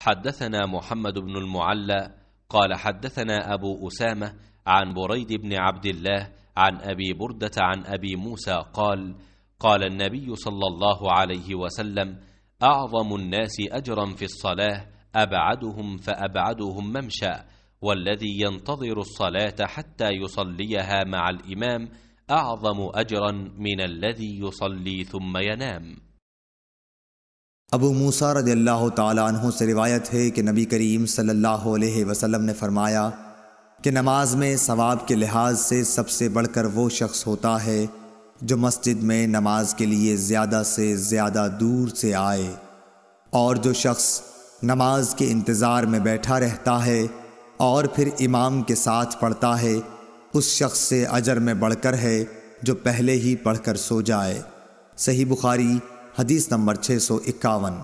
حدثنا محمد بن المعلى قال حدثنا أبو أسامة عن بريد بن عبد الله عن أبي بردة عن أبي موسى قال قال النبي صلى الله عليه وسلم: أعظم الناس أجرا في الصلاة أبعدهم فأبعدهم ممشى، والذي ينتظر الصلاة حتى يصليها مع الإمام أعظم أجرا من الذي يصلي ثم ينام। अबू मूसा रज़ियल्लाहु ताला अन्हु से रिवायत है कि नबी करीम सल्लल्लाहु अलैहि वसल्लम ने फरमाया कि नमाज में सवाब के लिहाज से सबसे बढ़कर वो शख्स होता है जो मस्जिद में नमाज के लिए ज़्यादा से ज़्यादा दूर से आए, और जो शख्स नमाज के इंतज़ार में बैठा रहता है और फिर इमाम के साथ पढ़ता है, उस शख्स से अजर में बढ़कर है जो पहले ही पढ़कर सो जाए। सही बुखारी हदीस नंबर 651।